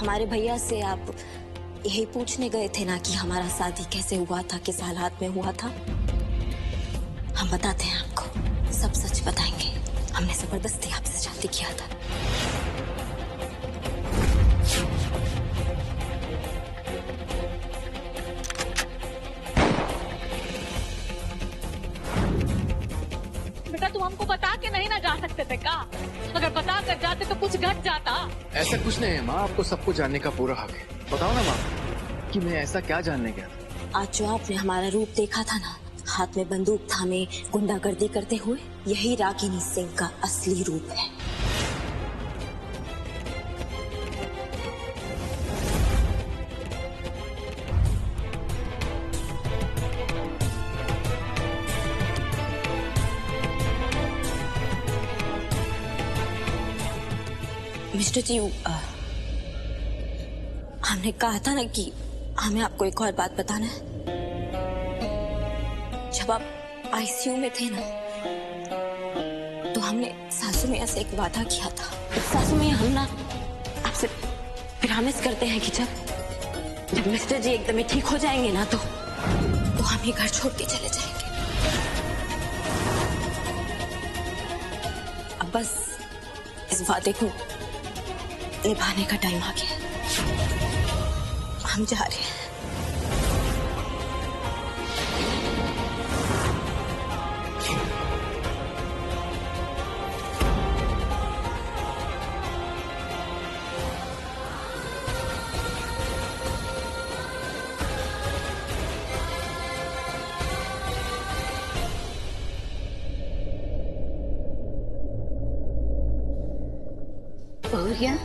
हमारे भैया से आप यही पूछने गए थे ना कि हमारा शादी कैसे हुआ था, किस हालात में हुआ था। हम बताते हैं आपको, सब सच बताएंगे। हमने जबरदस्ती आपसे शादी किया था। बेटा तुम हमको बता के नहीं ना जा सकते थे का? अगर बता कर जाते तो कुछ घट जाता। ऐसा कुछ नहीं है माँ, आपको सब कुछ जानने का पूरा हक है। बताओ ना माँ कि मैं ऐसा क्या जानने गया था। आज जो आपने हमारा रूप देखा था ना, हाथ में बंदूक थामे गुंडागर्दी करते हुए, यही रागिनी सिंह का असली रूप है। मिस्टर जी, हमने कहा था ना कि हमें आपको एक और बात बताना है। जब आप आईसीयू में थे ना, तो हमने सासू मैया से एक वादा किया था। सासू मैया, हम ना आपसे प्रॉमिस करते हैं कि जब मिस्टर जी एकदम ठीक हो जाएंगे ना, तो हम ये घर छोड़ के चले जाएंगे। अब बस इस वादे को निभाने का टाइम आ गया है। हम जा रहे हैं। बहुरिया,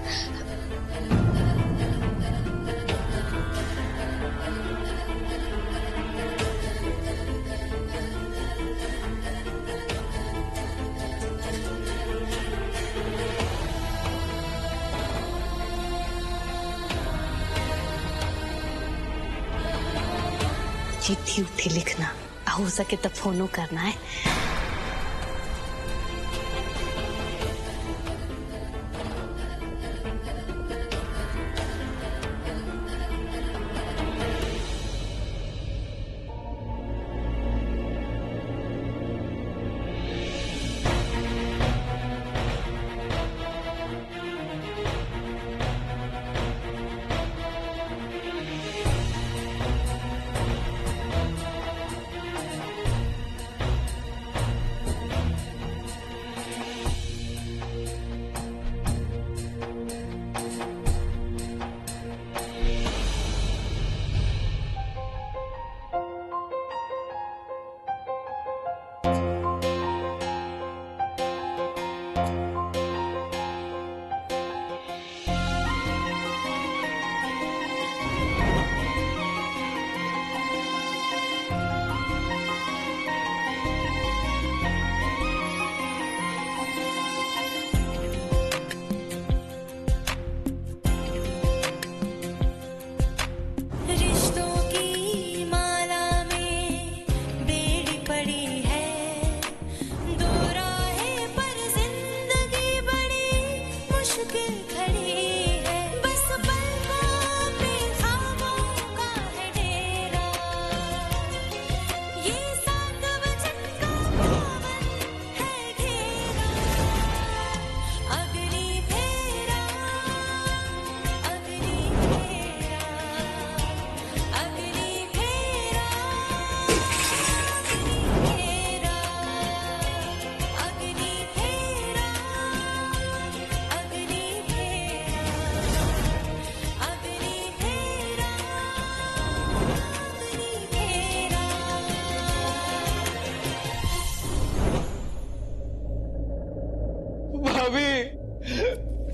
चिट्ठी उठी लिखना, हो सके तो फोनो करना है।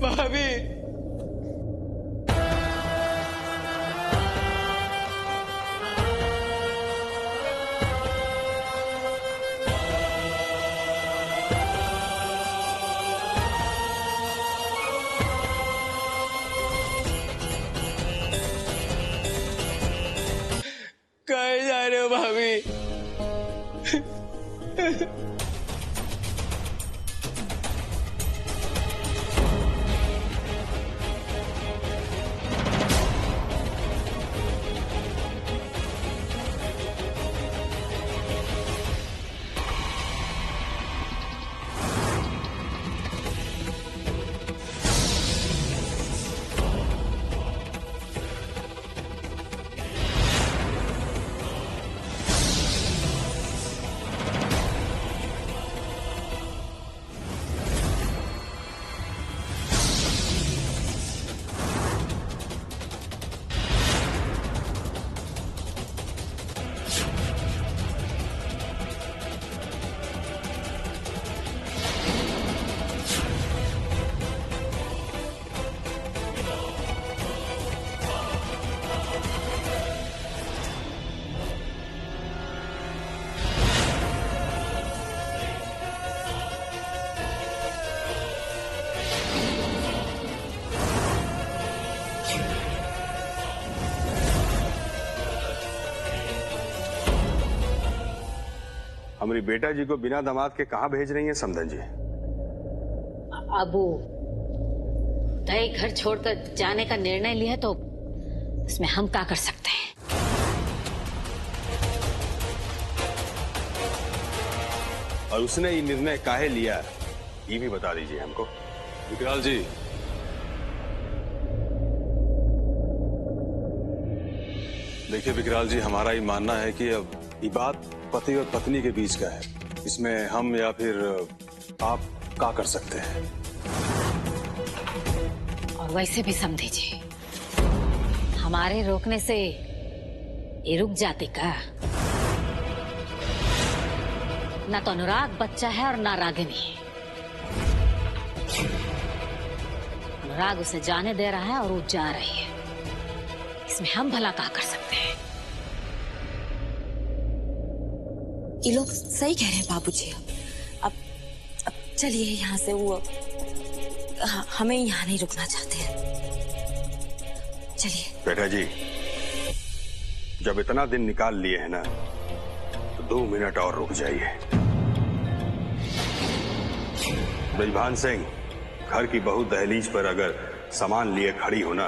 भाभी, कहीं जा रहे हो भाभी? हमारी बेटा जी को बिना दामाद के कहाँ भेज रही हैं समधन जी? अबू तय घर छोड़कर जाने का निर्णय लिया तो इसमें हम क्या कर सकते हैं? और उसने ये निर्णय काहे लिया ये भी बता दीजिए हमको। विकराल जी, देखिए विकराल जी, हमारा ये मानना है कि अब ये बात पति और पत्नी के बीच का है। इसमें हम या फिर आप क्या कर सकते हैं? और वैसे भी समझिए, हमारे रोकने से ये रुक जाते का? ना तो अनुराग बच्चा है और ना रागिनी। अनुराग उसे जाने दे रहा है और वो जा रही है। इसमें हम भला क्या कर सकते हैं? ये लोग सही कह रहे हैं बाबूजी। अब चलिए यहाँ से। वो हमें यहाँ नहीं रुकना चाहते हैं। चलिए। बेटा जी, जब इतना दिन निकाल लिए हैं ना, तो 2 मिनट और रुक जाइए। ब्रिजभान सिंह, घर की बहू दहलीज पर अगर सामान लिए खड़ी हो ना,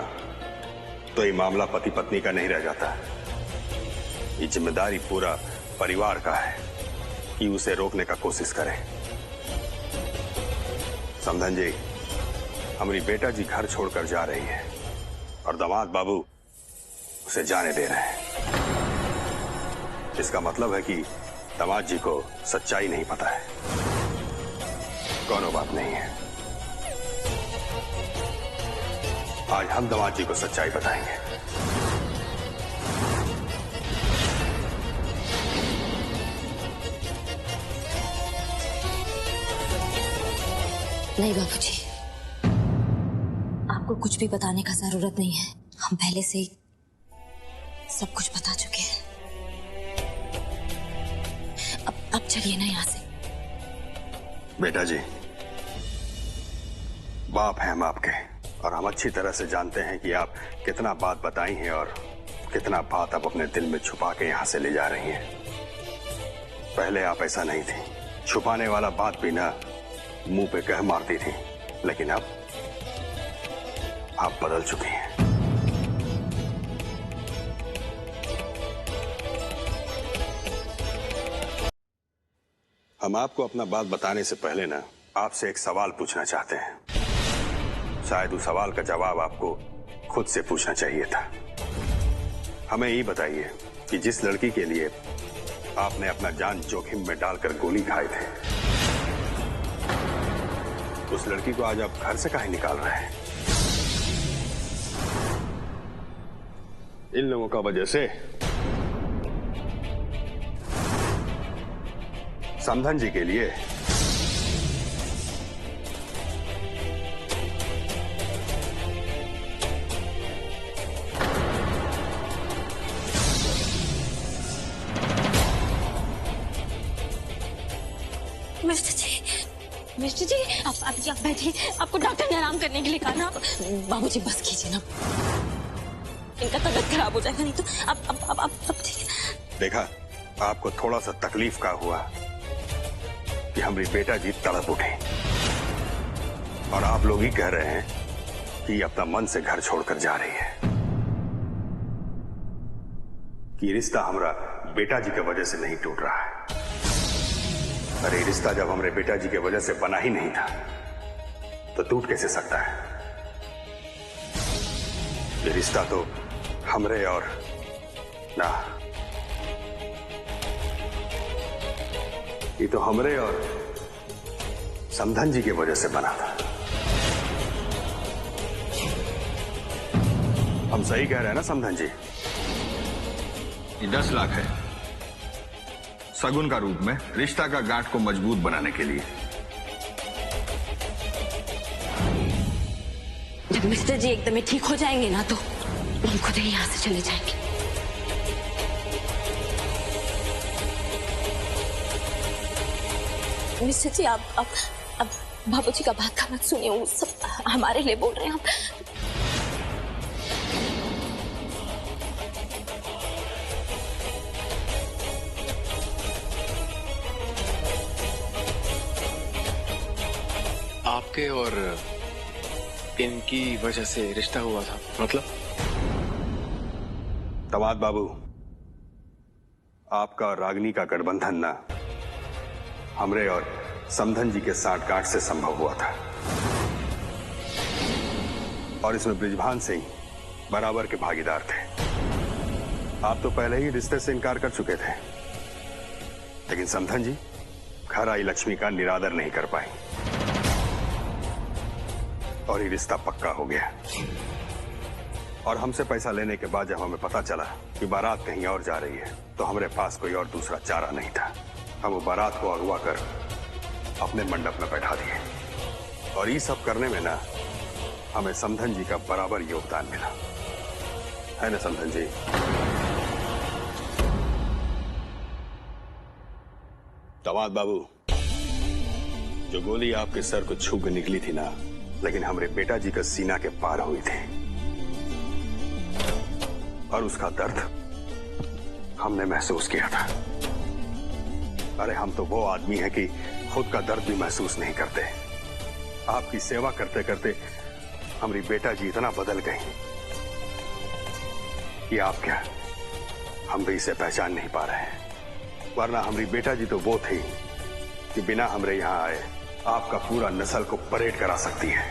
तो ये मामला पति पत्नी का नहीं रह जाता। ये जिम्मेदारी पूरा परिवार का है कि उसे रोकने का कोशिश करें। समधन जी, हमारी बेटा जी घर छोड़कर जा रही है और दामाद बाबू उसे जाने दे रहे हैं। इसका मतलब है कि दामाद जी को सच्चाई नहीं पता है। कोनो बात नहीं है, आज हम दामाद जी को सच्चाई बताएंगे। नहीं बाबूजी, आपको कुछ भी बताने का जरूरत नहीं है। हम पहले से ही सब कुछ बता चुके हैं। अब चलिए ना यहाँ से। बेटा जी, बाप हैं हम आपके, और हम अच्छी तरह से जानते हैं कि आप कितना बात बताई हैं और कितना बात आप अपने दिल में छुपा के यहाँ से ले जा रही हैं। पहले आप ऐसा नहीं थी, छुपाने वाला बात भी ना मुंह पे कह मारती थी, लेकिन अब आप बदल चुकी हैं। हम आपको अपना बात बताने से पहले ना आपसे एक सवाल पूछना चाहते हैं। शायद उस सवाल का जवाब आपको खुद से पूछना चाहिए था। हमें ये बताइए कि जिस लड़की के लिए आपने अपना जान जोखिम में डालकर गोली खाए थे, उस लड़की को आज आप घर से काहे निकाल रहे हैं? इन लोगों का वजह से? समधन जी के लिए? मिस्टर जी, आप बैठिए। आपको डॉक्टर ने आराम करने के लिए कहा ना। बाबूजी बस कीजिए ना, इनका तबीयत खराब हो जाएगा नहीं तो। अब ठीक है। देखा, आपको थोड़ा सा तकलीफ का हुआ कि हमारी बेटा जी तड़प उठे, और आप लोग ही कह रहे हैं कि ये अपना मन से घर छोड़कर जा रही है। कि रिश्ता हमारा बेटा जी की वजह से नहीं टूट रहा है। अरे रिश्ता जब हमारे बेटा जी की वजह से बना ही नहीं था तो टूट कैसे सकता है? ये रिश्ता तो हमरे और ना, ये तो हमरे और समधन जी की वजह से बना था। हम सही कह रहे हैं ना समधन जी? ये 10 लाख है सगुन का रूप में, रिश्ता का गांठ को मजबूत बनाने के लिए। जब मिस्टर जी एकदम ठीक हो जाएंगे ना तो हम खुद ही यहाँ से चले जाएंगे। मिस्टर जी, आप बाबूजी का बात का मत सुनिए। वो सब हमारे लिए बोल रहे हैं। आप आपके और इनकी वजह से रिश्ता हुआ था, मतलब? दामाद बाबू, आपका और रागिनी का गठबंधन ना हमरे और समधन जी के साठगांठ से संभव हुआ था, और इसमें बृजभान सिंह बराबर के भागीदार थे। आप तो पहले ही रिश्ते से इनकार कर चुके थे, लेकिन समधन जी घर आई लक्ष्मी का निरादर नहीं कर पाई और ये रिश्ता पक्का हो गया। और हमसे पैसा लेने के बाद जब हमें पता चला कि बारात कहीं और जा रही है, तो हमारे पास कोई और दूसरा चारा नहीं था। हम वो बारात को अगवा कर अपने मंडप में बैठा दिए, और ये सब करने में ना हमें समधन जी का बराबर योगदान मिला, है ना समधन जी? दामाद बाबू, जो गोली आपके सर को छू के निकली थी ना, लेकिन हमारे बेटा जी का सीना के पार हुई थी, और उसका दर्द हमने महसूस किया था। अरे हम तो वो आदमी है कि खुद का दर्द भी महसूस नहीं करते। आपकी सेवा करते करते हमारी बेटा जी इतना बदल गई कि आप क्या, हम भी इसे पहचान नहीं पा रहे हैं। वरना हमारी बेटा जी तो वो थी कि बिना हमरे यहां आए आपका पूरा नस्ल को परेड करा सकती है,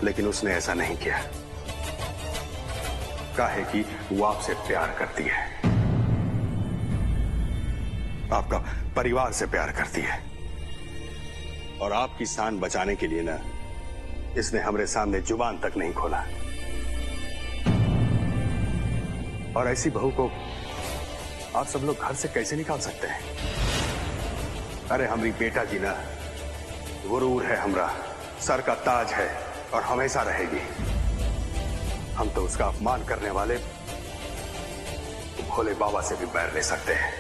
लेकिन उसने ऐसा नहीं किया। काहे कि वो आपसे प्यार करती है, आपका परिवार से प्यार करती है, और आपकी शान बचाने के लिए ना इसने हमरे सामने जुबान तक नहीं खोला। और ऐसी बहू को आप सब लोग घर से कैसे निकाल सकते हैं? अरे हमारी बेटा जी ना गुरूर है, हमरा सर का ताज है और हमेशा रहेगी। हम तो उसका अपमान करने वाले भोले बाबा से भी बैर ले सकते हैं,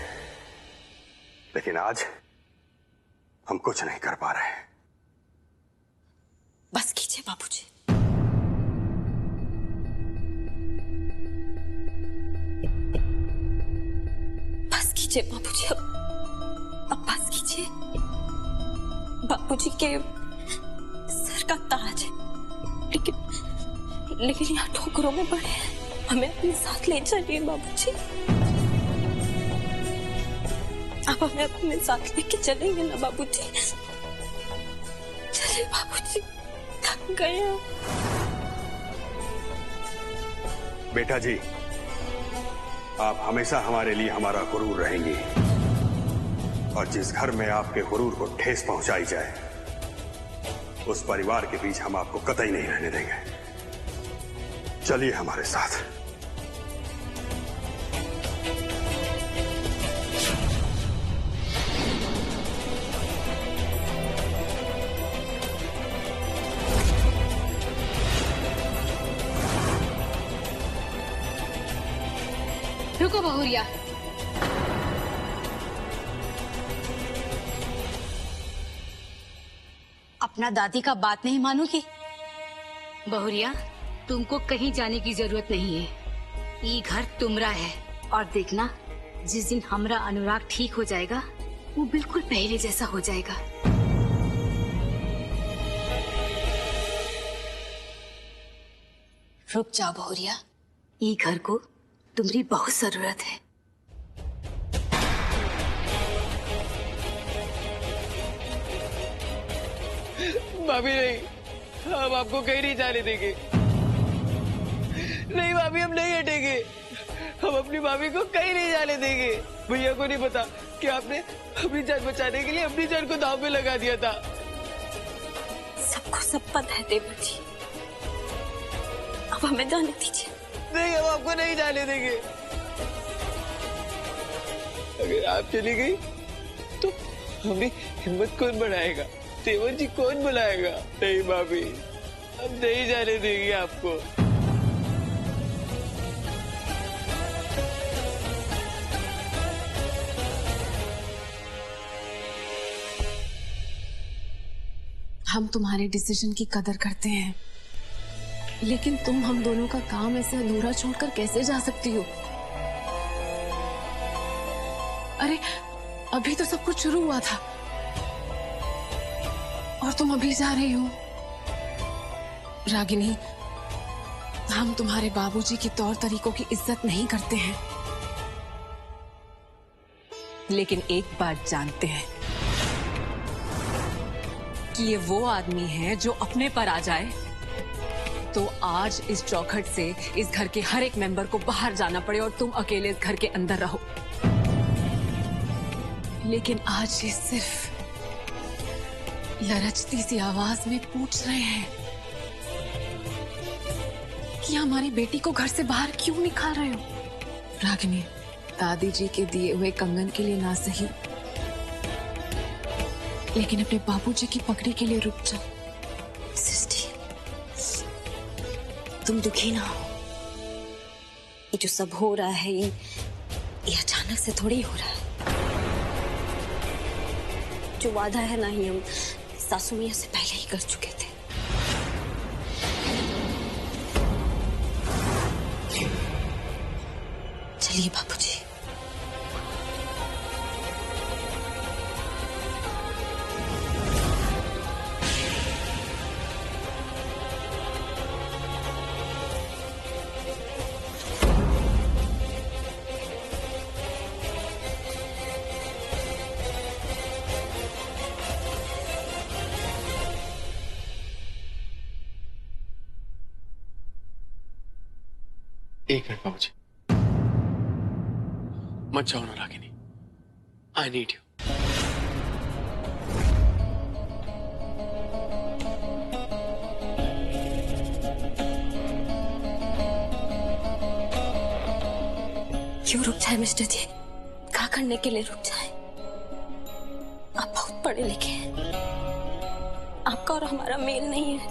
लेकिन आज हम कुछ नहीं कर पा रहे। बस कीजिए बाबूजी। बस कीजिए बाबूजी, अब बस कीजिए। बाबूजी के सर का ताज है, लेकिन यहाँ ठोकरों में पड़े हैं। हमें अपने साथ ले चलिए बाबूजी। आप हमें अपने साथ लेके चलेंगे ना बाबूजी? चलिए बाबूजी, थक गए हैं। बेटा जी, आप हमेशा हमारे लिए हमारा गुरूर रहेंगी, और जिस घर में आपके गुरूर को ठेस पहुंचाई जाए, उस परिवार के बीच हम आपको कतई नहीं रहने देंगे। चलिए हमारे साथ। रुको बहुरिया, अपना दादी का बात नहीं मानोगी? बहुरिया, तुमको कहीं जाने की जरूरत नहीं है। ये घर तुमरा है, और देखना जिस दिन हमरा अनुराग ठीक हो जाएगा, वो बिल्कुल पहले जैसा हो जाएगा। रुक जाओ बहुरिया, ये घर को तुम्हारी बहुत जरूरत है। भाभी नहीं, हम आपको कहीं नहीं जाने देंगे। नहीं भाभी, हम नहीं हटेंगे। हम अपनी भाभी को कहीं नहीं जाने देंगे। भैया को नहीं पता कि आपने अपनी जान बचाने के लिए अपनी जान को दांव में लगा दिया था। सबको सब पता है देवर जी, अब हमें जाने दीजिए। नहीं, हम आपको नहीं जाने देंगे। अगर आप चली गई तो हमें हिम्मत कौन बढ़ाएगा? देवर जी कौन बुलाएगा? नहीं भाभी, हम नहीं जाने देंगे आपको। हम तुम्हारे डिसीजन की कदर करते हैं, लेकिन तुम हम दोनों का काम ऐसे अधूरा छोड़कर कैसे जा सकती हो? अरे अभी तो सब कुछ शुरू हुआ था, और तुम अभी जा रही हो? रागिनी, हम तुम्हारे बाबूजी के तौर तरीकों की इज्जत नहीं करते हैं, लेकिन एक बात जानते हैं कि ये वो आदमी है जो अपने पर आ जाए तो आज इस चौखट से इस घर के हर एक मेंबर को बाहर जाना पड़े और तुम अकेले इस घर के अंदर रहो। लेकिन आज ये सिर्फ लरचती सी आवाज में पूछ रहे हैं कि हमारी बेटी को घर से बाहर क्यों निकाल रहे हो? रागिनी, दादी जी के दिए हुए कंगन के लिए ना सही, लेकिन अपने बाबूजी की पकड़ी के लिए रुक जाओ। सिस्टी, तुम दुखी ना हो। ये जो सब हो रहा है ये अचानक से थोड़ी हो रहा है। जो वादा है ना ही हम सासू मियां से पहले ही कर चुके थे। चलिए बाबूजी। एक मिनट बाबूजी, मत जाओ ना रागिनी, आई नीड यू। क्यों रुक जाए मिस्टर जी? क्या करने के लिए रुक जाए? आप बहुत पढ़े लिखे हैं, आपका और हमारा मेल नहीं है,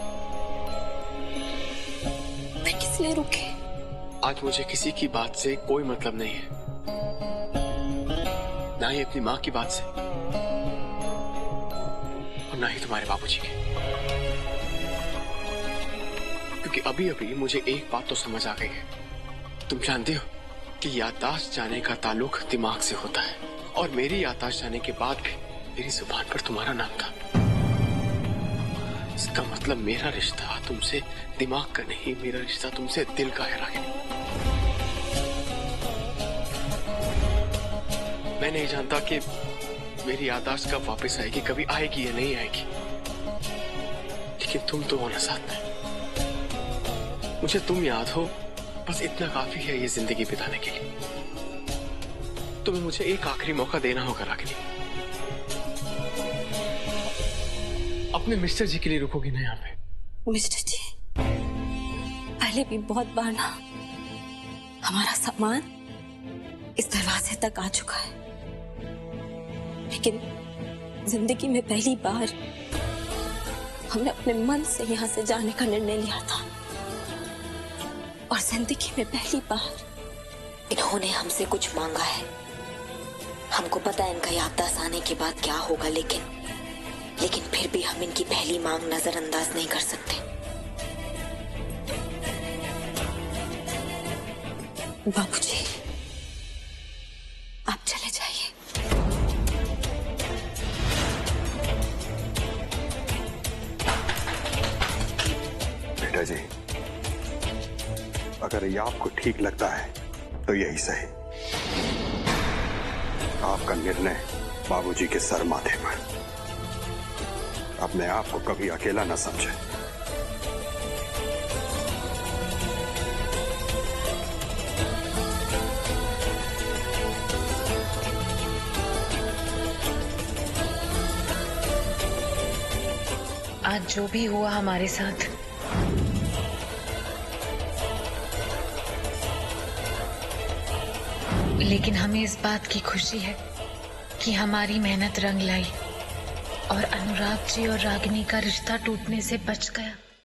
फिर किस लिए रुके? आज मुझे किसी की बात से कोई मतलब नहीं है, ना ही अपनी माँ की बात से और ना ही तुम्हारे बाबूजी के। क्योंकि अभी अभी मुझे एक बात तो समझ आ गई है। तुम जानती हो कि याददाश्त जाने का ताल्लुक दिमाग से होता है, और मेरी याददाश्त जाने के बाद भी मेरी जुबान पर तुम्हारा नाम था। इसका मतलब मेरा रिश्ता तुमसे दिमाग का नहीं, मेरा रिश्ता तुमसे दिल का है रागिनी। मैं नहीं जानता कि मेरी याददाश्त कब वापस आएगी, कभी आएगी या नहीं आएगी, लेकिन तुम तो हो ना साथ में। मुझे तुम याद हो, बस इतना काफी है ये जिंदगी बिताने के लिए। तुम्हें मुझे एक आखिरी मौका देना होगा रागिनी। अपने मिस्टर जी के लिए रुकोगी ना यहाँ पे? मिस्टर जी, पहले भी बहुत बार ना हमारा सामान इस दरवाजे तक आ चुका है, लेकिन जिंदगी में पहली बार हमने अपने मन से यहाँ से जाने का निर्णय लिया था, और जिंदगी में पहली बार इन्होंने हमसे कुछ मांगा है। हमको पता है इनका याददाश्त आने के बाद क्या होगा, लेकिन फिर भी हम इनकी पहली मांग नजरअंदाज नहीं कर सकते। बाबूजी, आप चले जाइए। बेटा जी, अगर ये आपको ठीक लगता है तो यही सही। आपका निर्णय बाबूजी के सर माथे पर। अपने आप को कभी अकेला न समझे। आज जो भी हुआ हमारे साथ, लेकिन हमें इस बात की खुशी है कि हमारी मेहनत रंग लाई और अनुराग जी और रागिनी का रिश्ता टूटने से बच गया।